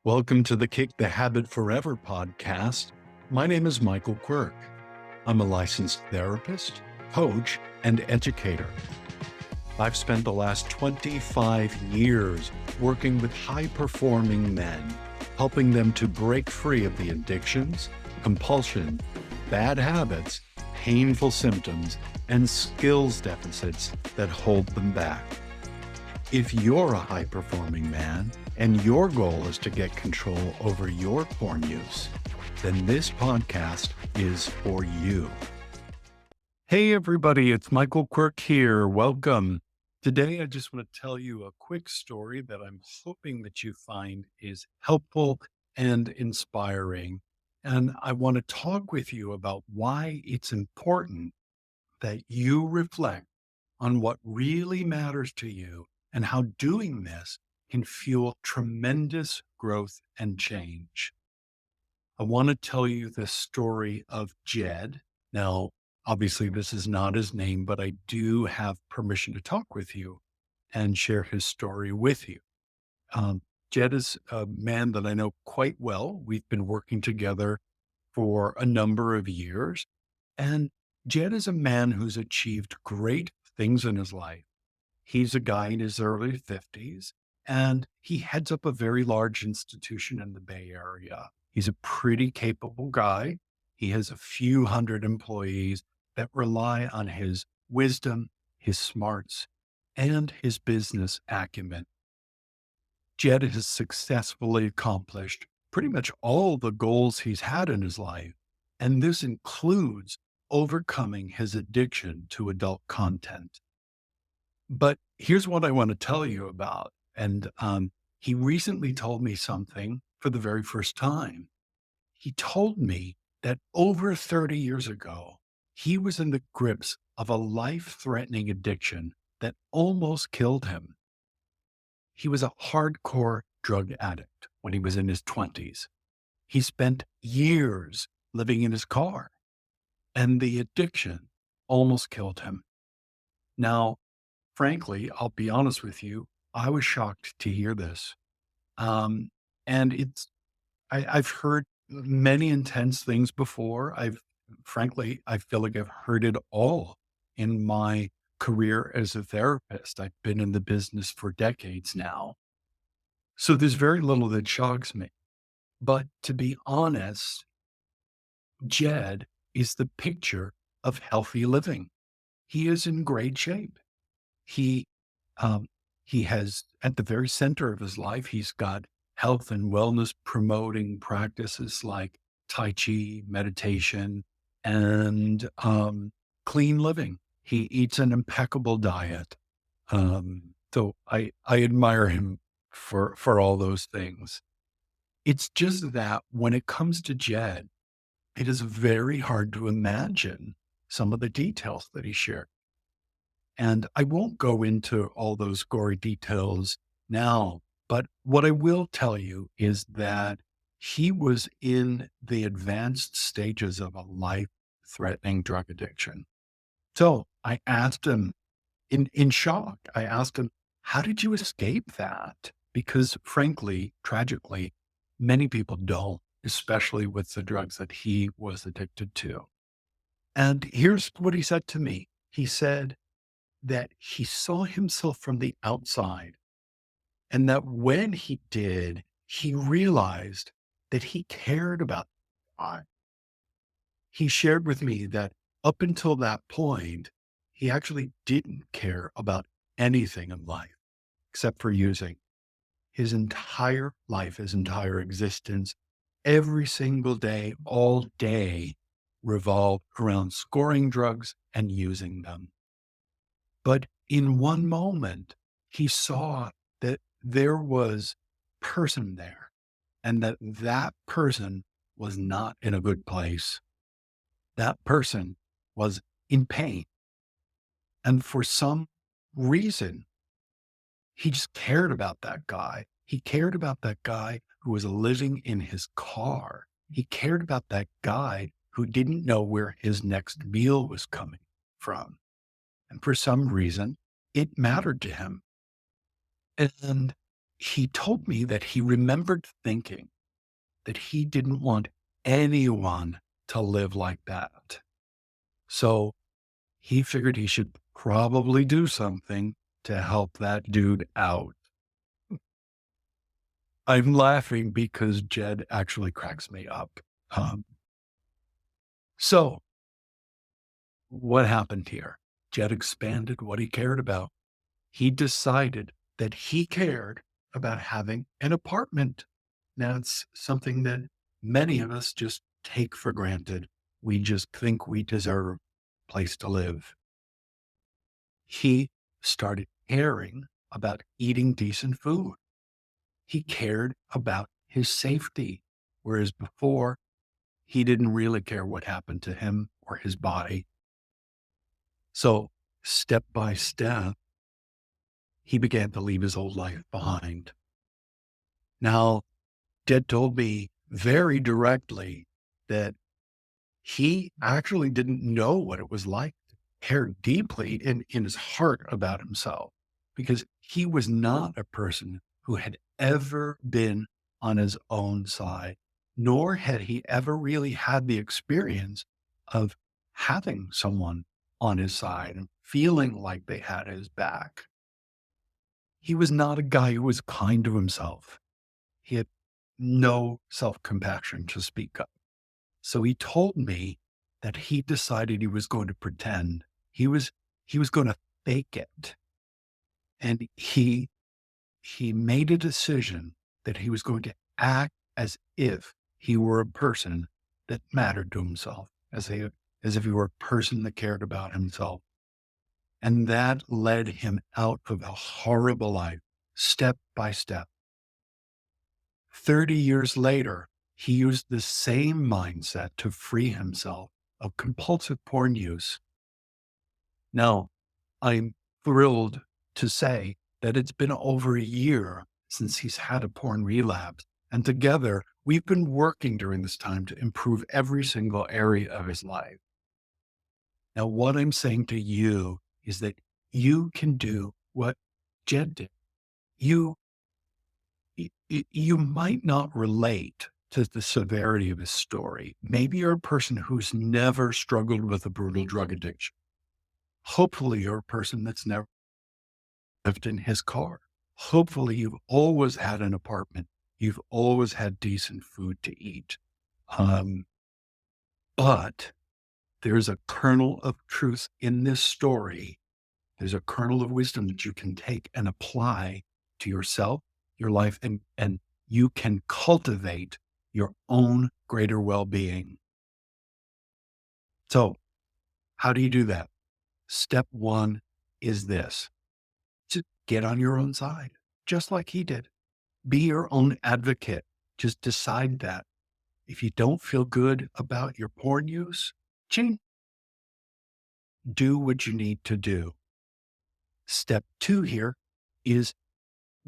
Welcome to the Kick the Habit Forever podcast. My name is Michael Quirk. I'm a licensed therapist, coach, and educator. I've spent the last 25 years working with high-performing men, helping them to break free of the addictions, compulsion, bad habits, painful symptoms, and skills deficits that hold them back. If you're a high-performing man and your goal is to get control over your porn use, then this podcast is for you. Hey everybody, it's Michael Quirk here. Welcome. Today I just want to tell you a quick story that I'm hoping that you find is helpful and inspiring. And I want to talk with you about why it's important that you reflect on what really matters to you and how doing this can fuel tremendous growth and change. I want to tell you the story of Jed. Now, obviously, this is not his name, but I do have permission to talk with you and share his story with you. Um, Jed is a man that I know quite well. We've been working together for a number of years. And Jed is a man who's achieved great things in his life. He's a guy in his early 50s, and he heads up a very large institution in the Bay Area. He's a pretty capable guy. He has a few hundred employees that rely on his wisdom, his smarts, and his business acumen. Jed has successfully accomplished pretty much all the goals he's had in his life, and this includes overcoming his addiction to adult content. But here's what I want to tell you about. And he recently told me something for the very first time. He told me that over 30 years ago, he was in the grips of a life threatening addiction that almost killed him. He was a hardcore drug addict when he was in his 20s. He spent years living in his car, and the addiction almost killed him. Now, frankly, I'll be honest with you, I was shocked to hear this. Um, and I've heard many intense things before. Frankly, I feel like I've heard it all in my career as a therapist. I've been in the business for decades now. So there's very little that shocks me. But to be honest, Jed is the picture of healthy living. He is in great shape. He um, he has at the very center of his life, he's got health and wellness promoting practices like Tai Chi, meditation, and clean living. He eats an impeccable diet. So I admire him for all those things. It's just that when it comes to Jed, it is very hard to imagine some of the details that he shared. And I won't go into all those gory details now, but what I will tell you is that he was in the advanced stages of a life threatening drug addiction. So I asked him in shock, I asked him, how did you escape that? Because frankly, tragically, many people don't, especially with the drugs that he was addicted to. And here's what he said to me. He said, that he saw himself from the outside, and that when he did, he realized that he cared about God. He shared with me that up until that point, he actually didn't care about anything in life except for using. His entire life, his entire existence, every single day, all day, revolved around scoring drugs and using them. But in one moment, he saw that there was person there and that that person was not in a good place. That person was in pain. And for some reason, he just cared about that guy. He cared about that guy who was living in his car. He cared about that guy who didn't know where his next meal was coming from. And for some reason, it mattered to him. And he told me that he remembered thinking that he didn't want anyone to live like that. So he figured he should probably do something to help that dude out. I'm laughing because Jed actually cracks me up. So what happened here? Jed expanded what he cared about. He decided that he cared about having an apartment. Now, it's something that many of us just take for granted. We just think we deserve a place to live. He started caring about eating decent food. He cared about his safety, whereas before, he didn't really care what happened to him or his body. So, step by step, he began to leave his old life behind. Now, Jed told me very directly that he actually didn't know what it was like to care deeply in his heart about himself, because he was not a person who had ever been on his own side, nor had he ever really had the experience of having someone on his side and feeling like they had his back. He was not a guy who was kind to himself. He had no self-compassion to speak of. So he told me that he decided he was going to pretend. He was going to fake it. And he made a decision that he was going to act as if he were a person that mattered to himself, as if he were a person that cared about himself. And that led him out of a horrible life, step by step. 30 years later, he used the same mindset to free himself of compulsive porn use. Now, I'm thrilled to say that it's been over a year since he's had a porn relapse. And together, we've been working during this time to improve every single area of his life. Now, what I'm saying to you is that you can do what Jed did. You might not relate to the severity of his story. Maybe you're a person who's never struggled with a brutal drug addiction. Hopefully you're a person that's never lived in his car. Hopefully you've always had an apartment. You've always had decent food to eat. But there's a kernel of truth in this story. There's a kernel of wisdom that you can take and apply to yourself, your life, and you can cultivate your own greater well-being. So how do you do that? Step one is this: just get on your own side, just like he did. Be your own advocate. Just decide that. If you don't feel good about your porn use, do what you need to do. Step two here is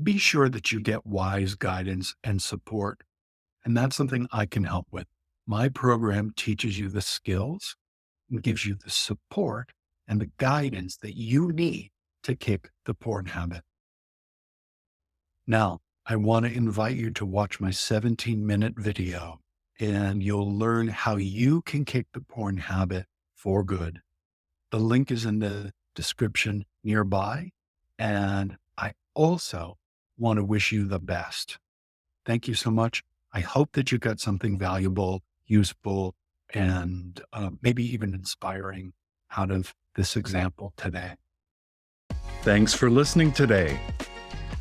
be sure that you get wise guidance and support. And that's something I can help with. My program teaches you the skills and gives you the support and the guidance that you need to kick the porn habit. Now, I want to invite you to watch my 17-minute video, and you'll learn how you can kick the porn habit for good. The link is in the description nearby. And I also want to wish you the best. Thank you so much. I hope that you got something valuable, useful, and maybe even inspiring out of this example today. Thanks for listening today.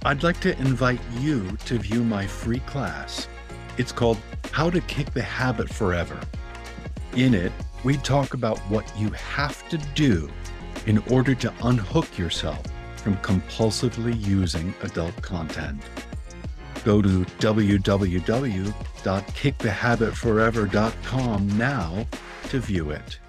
I'd like to invite you to view my free class. It's called How to Kick the Habit Forever. In it, we talk about what you have to do in order to unhook yourself from compulsively using adult content. Go to www.kickthehabitforever.com now to view it.